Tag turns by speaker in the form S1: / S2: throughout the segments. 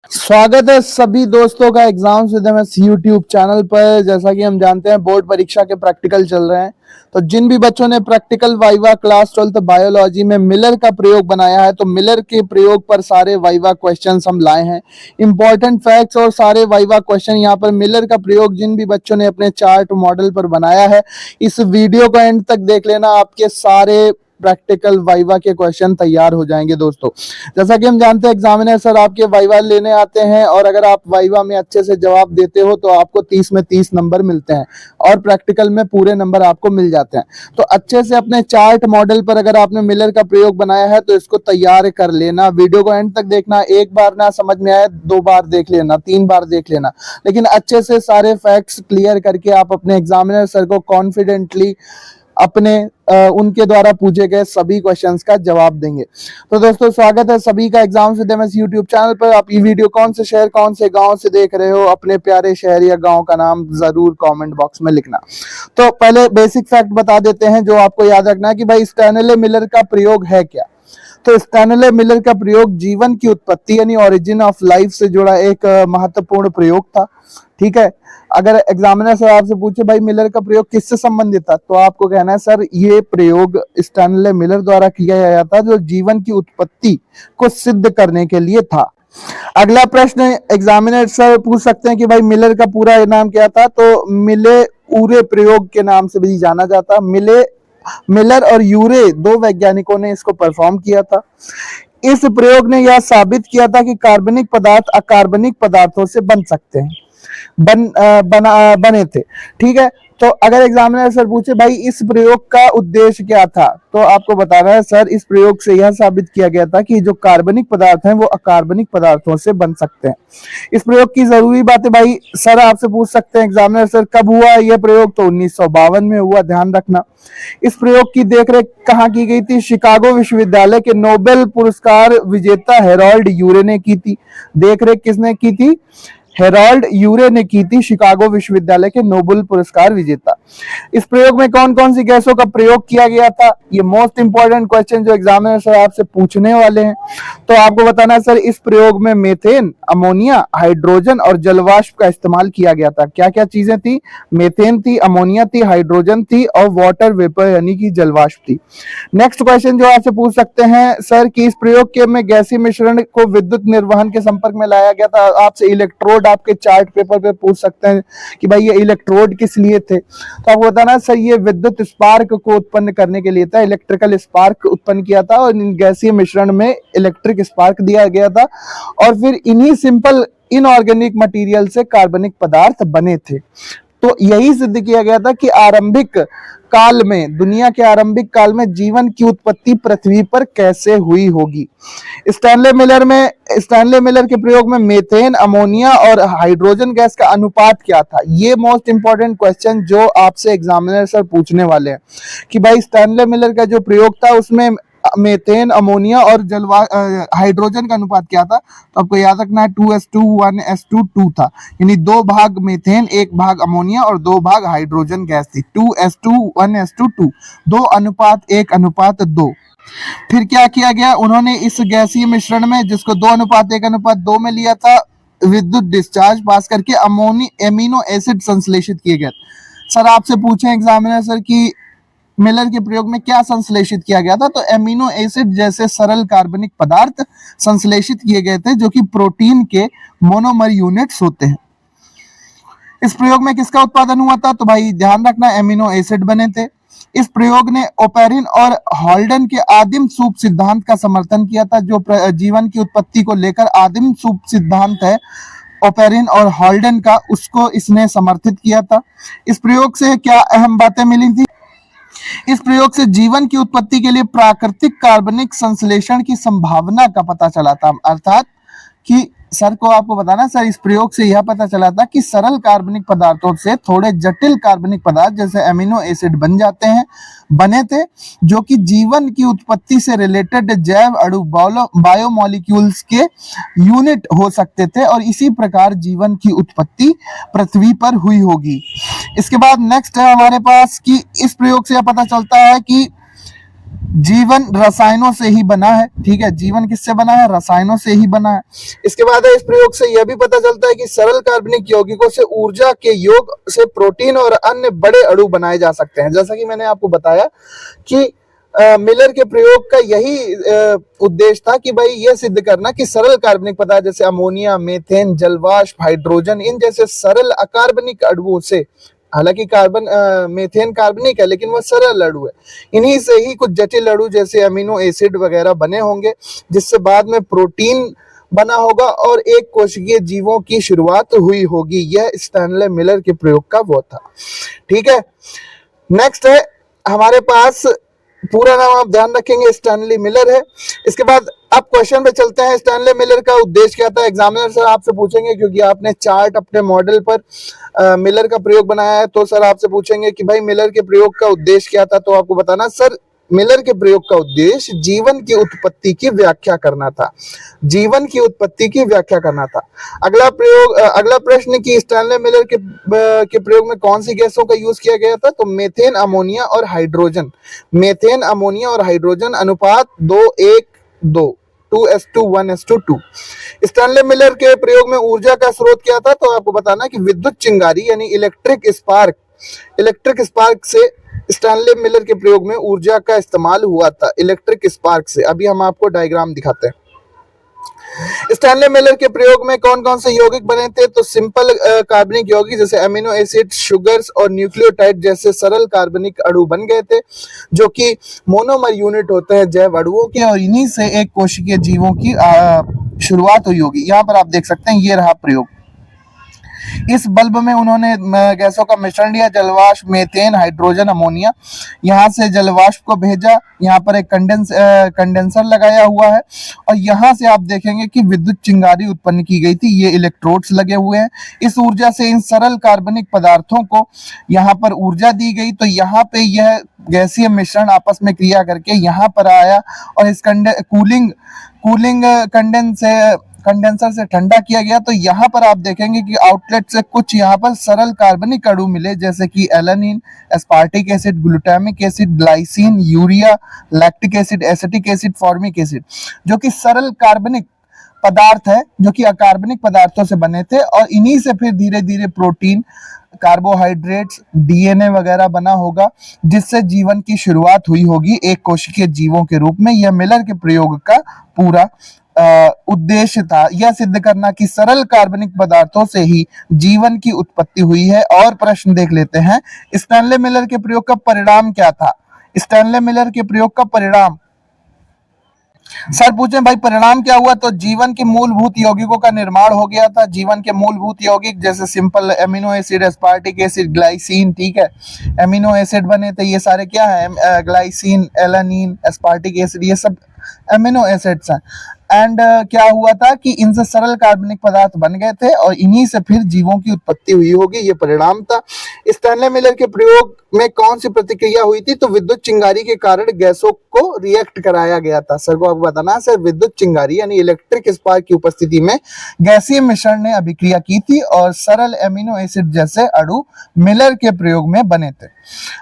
S1: स्वागत है सभी दोस्तों का एग्जाम सिद्धमस यूट्यूब चैनल पर। जैसा कि हम जानते हैं बोर्ड परीक्षा के प्रैक्टिकल चल रहे हैं, तो जिन भी बच्चों ने प्रैक्टिकल वाइवा क्लास 12 बायोलॉजी में मिलर का प्रयोग बनाया है, तो मिलर के प्रयोग पर सारे वाइवा क्वेश्चंस हम लाए हैं। इंपॉर्टेंट फैक्ट्स और सारे वाइवा क्वेश्चन यहाँ पर मिलर का प्रयोग जिन भी बच्चों ने अपने चार्ट मॉडल पर बनाया है, इस वीडियो को एंड तक देख लेना, आपके सारे प्रैक्टिकल वाइवा के क्वेश्चन तैयार हो जाएंगे। दोस्तों, जैसा कि हम जानते हैं एग्जामिनर सर आपके वाइवा लेने आते हैं, और अगर आप वाइवा में अच्छे से जवाब देते हो तो आपको 30 में 30 नंबर मिलते हैं, और प्रैक्टिकल में पूरे नंबर आपको मिल जाते हैं। तो अच्छे से अपने चार्ट मॉडल पर अगर आपने मिलर का प्रयोग बनाया है तो इसको तैयार कर लेना। वीडियो को एंड तक देखना, एक बार ना समझ में आए 2 बार देख लेना, 3 बार देख लेना, लेकिन अच्छे से सारे फैक्ट्स क्लियर करके आप अपने एग्जामिनर सर को कॉन्फिडेंटली अपने उनके द्वारा पूछे गए सभी क्वेश्चंस का जवाब देंगे। तो दोस्तों, स्वागत है सभी का एग्जाम सिद्धमस यूट्यूब चैनल पर। आप ये वीडियो कौन से शहर कौन से गांव से देख रहे हो, अपने प्यारे शहर या गांव का नाम जरूर कमेंट बॉक्स में लिखना। तो पहले बेसिक फैक्ट बता देते हैं जो आपको याद रखना है कि भाई स्टैनले मिलर का प्रयोग है क्या। तो स्टैनले मिलर का प्रयोग जीवन की उत्पत्ति यानी ओरिजिन ऑफ लाइफ से जुड़ा एक महत्वपूर्ण प्रयोग था। ठीक है, अगर एग्जामिनर सर आपसे पूछे भाई मिलर का प्रयोग किससे संबंधित था, तो आपको कहना है सर ये प्रयोग स्टैनले मिलर द्वारा किया गया था, जो जीवन की उत्पत्ति को सिद्ध करने के लिए था। अगला प्रश्न एग्जामिनर सर पूछ सकते हैं कि भाई मिलर का पूरा नाम क्या था, तो मिले ऊरे प्रयोग के नाम से भी जाना जाता। मिलर और यूरे 2 वैज्ञानिकों ने इसको परफॉर्म किया था। इस प्रयोग ने यह साबित किया था कि कार्बनिक पदार्थ अकार्बनिक पदार्थों से बन सकते हैं, बने थे। ठीक है, तो अगर एग्जामिनर सर पूछे भाई इस प्रयोग का उद्देश्य क्या था, तो आपको बताना है सर इस प्रयोग से यह साबित किया गया था कि जो कार्बनिक पदार्थ हैं वो अकार्बनिक पदार्थों से बन सकते हैं। इस प्रयोग की जरूरी बातें भाई सर आपसे पूछ सकते हैं एग्जामिनर सर कब हुआ यह प्रयोग, तो 1952 में हुआ, ध्यान रखना। इस प्रयोग की देखरेख कहाँ की गई थी, शिकागो विश्वविद्यालय के नोबेल पुरस्कार विजेता हेरोल्ड यूरे ने की थी। देखरेख किसने की थी, हेरोल्ड यूरे ने की थी, शिकागो विश्वविद्यालय के नोबेल पुरस्कार विजेता। इस प्रयोग में कौन कौन सी गैसों का प्रयोग किया गया था, ये मोस्ट इंपॉर्टेंट क्वेश्चन जो एग्जामिनर सर आपसे पूछने वाले हैं। तो आपको बताना है सर इस प्रयोग में मीथेन, अमोनिया, हाइड्रोजन और जलवाष्प का इस्तेमाल किया गया था। क्या क्या चीजें थी, मीथेन थी, अमोनिया थी, हाइड्रोजन थी और वाटर वेपर यानी कि जलवाष्प थी। नेक्स्ट क्वेश्चन जो आपसे पूछ सकते हैं सर कि इस प्रयोग के में गैसीय मिश्रण को विद्युत निर्वहन के संपर्क में लाया गया था। आपसे इलेक्ट्रोड आपके चार्ट पेपर पे पूछ सकते हैं कि भाई ये इलेक्ट्रोड किस लिए थे, तो आपको बताना सर ये विद्युत स्पार्क को उत्पन्न करने के लिए था, इलेक्ट्रिकल स्पार्क उत्पन्न किया था, और इन गैसीय मिश्रण में इलेक्ट्रिक स्पार्क दिया गया था, और फिर इन्हीं सिंपल इनऑर्गेनिक मटेरियल से कार्बनिक पदार्थ बने थे। तो यही सिद्ध किया गया था कि आरंभिक काल में, दुनिया के आरंभिक काल में जीवन की उत्पत्ति पृथ्वी पर कैसे हुई होगी। स्टैनले मिलर के प्रयोग में मीथेन, अमोनिया और हाइड्रोजन गैस का अनुपात क्या था, ये मोस्ट इंपॉर्टेंट क्वेश्चन जो आपसे एग्जामिनर सर पूछने वाले हैं कि भाई स्टैनले मिलर का जो प्रयोग था उसमें मीथेन, अमोनिया और हाइड्रोजन का अनुपात क्या था, तो आपको याद रखना है 2:2 1:2 2 था, यानी 2 भाग मीथेन, 1 भाग अमोनिया और 2 भाग हाइड्रोजन गैस थी। 2:2 1:2, 2:1:2। फिर क्या किया गया, उन्होंने इस गैसीय मिश्रण में जिसको 2:1:2 में लिया था, विद्युत डिस्चार्ज पास करके एमिनो एसिड संश्लेषित किए गए। सर आपसे पूछे एग्जामिनर सर कि मिलर के प्रयोग में क्या संश्लेषित किया गया था, तो एमिनो एसिड जैसे सरल कार्बनिक पदार्थ संश्लेषित किए गए थे जो कि प्रोटीन के मोनोमर यूनिट्स होते हैं। इस प्रयोग में किसका उत्पादन हुआ था, तो भाई ध्यान रखना एमिनो एसिड बने थे। इस प्रयोग ने ओपेरिन और हॉल्डन के आदिम सूप सिद्धांत का समर्थन किया था, जो जीवन की उत्पत्ति को लेकर आदिम सूप सिद्धांत है ओपेरिन और हॉल्डन का, उसको इसने समर्थित किया था। इस प्रयोग से क्या अहम बातें मिली थी, इस प्रयोग से जीवन की उत्पत्ति के लिए प्राकृतिक कार्बनिक संश्लेषण की संभावना का पता चला था। अर्थात कि सर को आपको बताना सर इस प्रयोग से यह पता चला था कि सरल कार्बनिक पदार्थों से थोड़े जटिल कार्बनिक पदार्थ जैसे एमिनो एसिड बने थे, जो कि जीवन की उत्पत्ति से रिलेटेड जैव अणु बायोमोलिक्यूल्स के यूनिट हो सकते थे, और इसी प्रकार जीवन की उत्पत्ति पृथ्वी पर हुई होगी। इसके बाद नेक्स्ट है हमारे पास कि इस प्रयोग से यह पता चलता है कि जीवन रसायनों से ही बना है, ठीक है, जीवन किससे बना है, रसायनों से ही बना है। इसके बाद है, इस प्रयोग से यह भी पता चलता है कि सरल कार्बनिक यौगिकों से ऊर्जा के योग से प्रोटीन और अन्य बड़े अणु बनाए जा सकते हैं। जैसा कि मैंने आपको बताया कि मिलर के प्रयोग का यही उद्देश्य था कि भाई यह सिद्ध करना कि सरल कार्बनिक पदार्थ जैसे अमोनिया, मीथेन, जलवाष्प, हाइड्रोजन, इन जैसे सरल अकार्बनिक अणुओं से, हालांकि मीथेन कार्बनिक है लेकिन वह सरल अणु है, इन्हीं से ही कुछ जटिल अणु जैसे अमीनो एसिड वगैरह बने होंगे, जिससे बाद में प्रोटीन बना होगा और एक कोशिकीय जीवों की शुरुआत हुई होगी। यह स्टैनले मिलर के प्रयोग का वो था। ठीक है, नेक्स्ट है हमारे पास, पूरा नाम आप ध्यान रखेंगे, स्टैनली मिलर है। इसके बाद अब क्वेश्चन पे चलते हैं, स्टैनले मिलर का उद्देश्य क्या था। एग्जामिनर सर आपसे पूछेंगे, क्योंकि आपने चार्ट अपने मॉडल पर मिलर का प्रयोग बनाया है, तो सर आपसे पूछेंगे कि भाई मिलर के प्रयोग का उद्देश्य क्या था। तो आपको बताना, सर मिलर के प्रयोग का उद्देश्य जीवन की उत्पत्ति की व्याख्या करना था, जीवन की उत्पत्ति की व्याख्या करना था। अगला प्रश्न कि स्टैनले मिलर के प्रयोग में कौन सी गैसों का यूज किया गया था। तो मीथेन, अमोनिया और हाइड्रोजन। मीथेन, अमोनिया और हाइड्रोजन अनुपात 2:1:2, 2:1 1:2। स्टैनले मिलर के प्रयोग में ऊर्जा का स्रोत क्या था। तो आपको बताना कि विद्युत चिंगारी यानी इलेक्ट्रिक स्पार्क से स्टैनले मिलर के प्रयोग में ऊर्जा का इस्तेमाल हुआ था, इलेक्ट्रिक स्पार्क से। अभी हम आपको डायग्राम दिखाते हैं। स्टैनले मिलर के प्रयोग में कौन कौन से यौगिक बने थे। तो सिंपल कार्बनिक यौगिक जैसे अमीनो एसिड, शुगर्स और न्यूक्लियोटाइड जैसे सरल कार्बनिक अणु बन गए थे, जो कि मोनोमर यूनिट होते हैं जैव अणुओं के, और इन्हीं से एक कोशिकीय जीवों की शुरुआत हुई होगी। यहाँ पर आप देख सकते हैं, ये रहा प्रयोग। इस बल्ब में उन्होंने गैसों का मिश्रण लिया, जलवाष्प, मीथेन, हाइड्रोजन, अमोनिया। यहाँ से जलवाष्प को भेजा, यहाँ पर एक कंडेंसर लगाया हुआ है, और यहाँ से आप देखेंगे कि विद्युत चिंगारी उत्पन्न की गई थी। ये इलेक्ट्रोड्स लगे हुए हैं। इस ऊर्जा से इन सरल कार्बनिक पदार्थों को यहाँ पर ऊर्जा दी गई। तो यहाँ पे यह गैसीय मिश्रण आपस में क्रिया करके यहाँ पर आया, और इस कूलिंग कंडेंसर से ठंडा किया गया। तो यहाँ पर आप देखेंगे कि आउटलेट से कुछ यहाँ पर सरल कार्बनिक अणु मिले, जैसे कि alanine, aspartic acid, glutamic acid, glycine, urea, lactic acid, acetic acid, formic acid, जो कि सरल कार्बनिक पदार्थ है, जो कि अकार्बनिक पदार्थों से बने थे। और इन्हीं से फिर धीरे धीरे प्रोटीन, कार्बोहाइड्रेट्स, डीएनए वगैरह बना होगा, जिससे जीवन की शुरुआत हुई होगी एक कोशिकीय जीवों के रूप में। यह मिलर के प्रयोग का पूरा उद्देश्य था, यह सिद्ध करना कि सरल कार्बनिक पदार्थों से ही जीवन की उत्पत्ति हुई है। और प्रश्न देख लेते हैं, स्टैनले मिलर के प्रयोग का परिणाम क्या था। स्टैनले मिलर के प्रयोग का परिणाम, सर पूछे भाई परिणाम क्या हुआ। तो जीवन के मूलभूत यौगिकों का निर्माण हो गया था। जीवन के मूलभूत यौगिक जैसे simple amino acid, aspartic acid, glycine, ठीक है, एमिनो एसिड बने थे। ये सारे क्या है, ग्लाइसिन, एलानिन, एस्पार्टिक एसिड, ये सब एमिनो एसिड्स हैं। एंड क्या हुआ था कि इनसे सरल कार्बनिक पदार्थ बन गए थे, और इन्हीं से फिर जीवों की उत्पत्ति हुई होगी, ये परिणाम था। स्टैनले मिलर के प्रयोग में कौन सी प्रतिक्रिया हुई थी। तो विद्युत चिंगारी के कारण गैसों को रिएक्ट कराया गया था। सर को आपको बताना, सर विद्युत चिंगारी यानी इलेक्ट्रिक स्पार्क की उपस्थिति में गैसीय मिश्रण ने अभिक्रिया की थी, और सरल एमिनो एसिड जैसे अणु मिलर के प्रयोग में बने थे।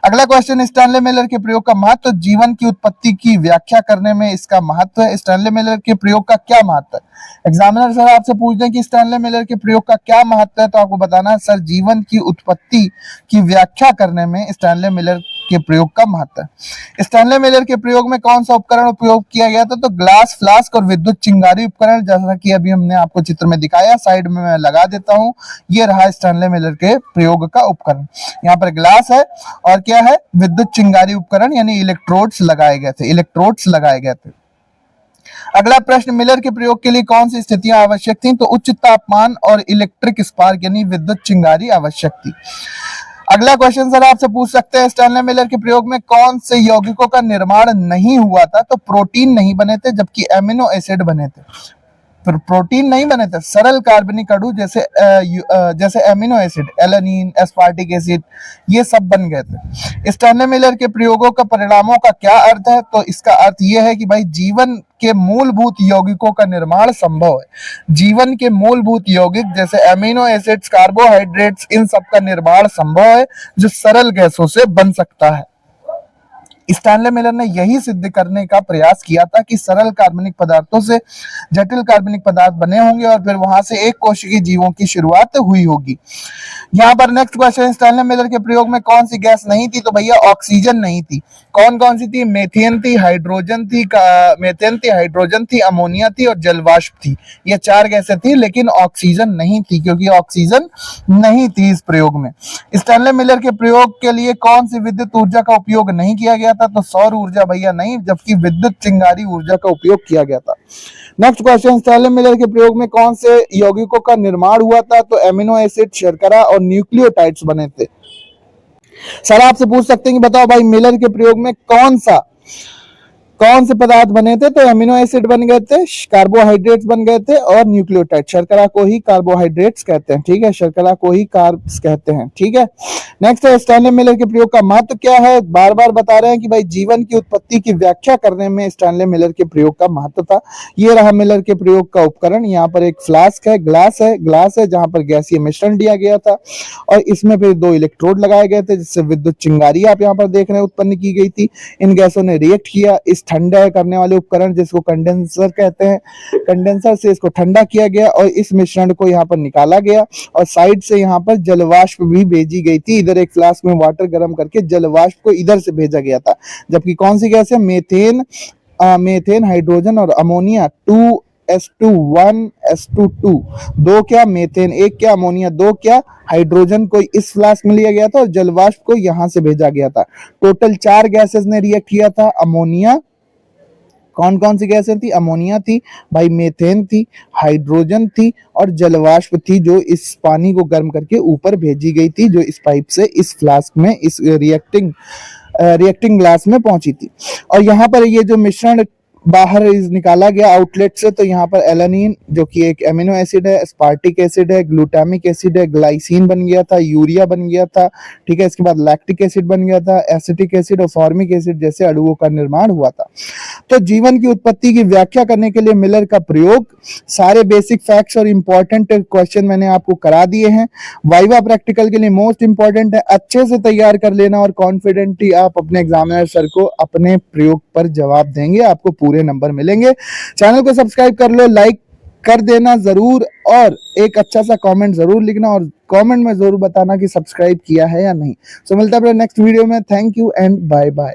S1: अगला क्वेश्चन, स्टैनले मिलर के प्रयोग का महत्व। जीवन की उत्पत्ति की व्याख्या करने में इसका महत्व है। स्टैनले मिलर के प्रयोग का क्या महत्व है। एग्जामिनर सर आपसे पूछते हैं कि स्टैनले मिलर के प्रयोग का क्या महत्व है। तो आपको बताना है, सर जीवन की उत्पत्ति की व्याख्या करने में स्टैनले मिलर के प्रयोग का महत्व है। स्टैनले मिलर के प्रयोग में कौन सा उपकरण उपयोग किया गया था। तो ग्लास फ्लास्क और विद्युत चिंगारी उपकरण, जैसा कि अभी हमने आपको चित्र में दिखाया, साइड में मैं लगा देता हूं। ये रहा स्टैनले मिलर के प्रयोग का उपकरण। यहाँ पर ग्लास है और क्या है, विद्युत चिंगारी उपकरण यानी इलेक्ट्रोड्स लगाए गए थे। अगला प्रश्न, मिलर के प्रयोग के लिए कौन सी स्थितियां आवश्यक थी। तो उच्च तापमान और इलेक्ट्रिक स्पार्क यानी विद्युत चिंगारी आवश्यक थी। अगला क्वेश्चन सर आपसे पूछ सकते हैं, स्टैनले मिलर के प्रयोग में कौन से यौगिकों का निर्माण नहीं हुआ था। तो प्रोटीन नहीं बने थे, जबकि एमिनो एसिड बने थे। प्रोटीन नहीं बने थे, सरल कार्बनिक अणु जैसे amino acid, alanine, aspartic acid, ये सब बन गए थे। स्टैनले मिलर के प्रयोगों का परिणामों का क्या अर्थ है। तो इसका अर्थ यह है कि भाई जीवन के मूलभूत यौगिकों का निर्माण संभव है। जीवन के मूलभूत यौगिक जैसे एमिनो एसिड्स, कार्बोहाइड्रेट्स, इन सब का निर्माण संभव है, जो सरल गैसों से बन सकता है। स्टैनले मिलर ने यही सिद्ध करने का प्रयास किया था कि सरल कार्बनिक पदार्थों से जटिल कार्बनिक पदार्थ बने होंगे और फिर वहां से एक कोशिकीय जीवों की शुरुआत हुई होगी। यहाँ पर नेक्स्ट क्वेश्चन, स्टैनले मिलर के प्रयोग में कौन सी गैस नहीं थी? तो भैया ऑक्सीजन नहीं थी। कौन कौन सी थी? मेथेन थी, हाइड्रोजन थी, अमोनिया थी और जलवाष्प थी। ये 4 गैसें थी, लेकिन ऑक्सीजन नहीं थी, क्योंकि ऑक्सीजन नहीं थी इस प्रयोग में। स्टैनले मिलर के प्रयोग के लिए कौन सी विद्युत ऊर्जा का उपयोग नहीं किया गया था? तो सौर ऊर्जा भैया नहीं, जबकि विद्युत चिंगारी ऊर्जा का उपयोग किया गया था। नेक्स्ट क्वेश्चन, स्टैनले मिलर के प्रयोग में कौन से यौगिकों का निर्माण हुआ था? तो एमिनो एसिड, शर्करा और न्यूक्लियोटाइड्स बने थे। सर आपसे पूछ सकते हैं कि बताओ भाई मिलर के प्रयोग में कौन से पदार्थ बने थे? तो एमिनो एसिड बन गए थे, कार्बोहाइड्रेट्स बन गए थे और न्यूक्लियोटाइड। शर्करा को ही कार्बोहाइड्रेट्स कहते हैं, ठीक है, शर्करा को ही कार्ब्स कहते हैं, ठीक है। नेक्स्ट है, स्टैनले मिलर के प्रयोग का महत्व क्या है? बार बार बता रहे हैं कि भाई जीवन की उत्पत्ति की व्याख्या करने में स्टैनले मिलर के प्रयोग का महत्व था। ये रहा मिलर के प्रयोग का उपकरण। यहाँ पर एक फ्लास्क है, ग्लास है जहां पर गैसीय मिश्रण दिया गया था और इसमें फिर 2 इलेक्ट्रोड लगाए गए थे, जिससे विद्युत चिंगारी आप यहाँ पर देख रहे हैं उत्पन्न की गई थी। इन गैसों ने रिएक्ट किया। इस ठंडा करने वाले उपकरण जिसको कंडेंसर कहते हैं, कंडेंसर से इसको ठंडा किया गया और इस मिश्रण को यहाँ पर निकाला गया और साइड से यहाँ पर जलवाष्प भी भेजी गई थी। इधर एक फ्लास्क में वाटर गर्म करके जलवाष्प को इधर से भेजा गया था। जबकि कौन सी गैस है? मेथेन, हाइड्रोजन और अमोनिया। 2s2 1s2 2 क्या मेथेन, 1 क्या अमोनिया, 2 क्या हाइड्रोजन को इस फ्लास्क में लिया गया था और जलवाष्प को यहां से भेजा गया था। टोटल 4 गैसेस ने रिएक्ट किया था। अमोनिया, कौन कौन सी गैसें थी? अमोनिया थी भाई, मेथेन थी, हाइड्रोजन थी और जलवाष्प थी, जो इस पानी को गर्म करके ऊपर भेजी गई थी, जो इस पाइप से इस फ्लास्क में इस रिएक्टिंग ग्लास में पहुंची थी। और यहाँ पर ये जो मिश्रण बाहर निकाला गया आउटलेट से, तो यहाँ पर एलानिन जो कि एक एमिनो एसिड है, स्पार्टिक एसिड है, ग्लूटामिक एसिड है, ग्लाइसिन बन गया था, यूरिया बन गया था, ठीक है। इसके बाद लैक्टिक एसिड बन गया था, एसिटिक एसिड और फॉर्मिक एसिड जैसे अणुओं का निर्माण हुआ था। तो जीवन की उत्पत्ति की व्याख्या करने के लिए मिलर का प्रयोग, सारे बेसिक फैक्ट्स और इंपॉर्टेंट क्वेश्चन मैंने आपको करा दिए हैं। वाइवा प्रैक्टिकल के लिए मोस्ट इंपॉर्टेंट है, अच्छे से तैयार कर लेना और कॉन्फिडेंटली आप अपने एग्जामिनर सर को अपने प्रयोग पर जवाब देंगे, आपको पूरे नंबर मिलेंगे। चैनल को सब्सक्राइब कर लो, लाइक कर देना जरूर और एक अच्छा सा कमेंट जरूर लिखना और कमेंट में जरूर बताना कि सब्सक्राइब किया है या नहीं। सो मिलता है नेक्स्ट वीडियो में। Thank you and bye bye.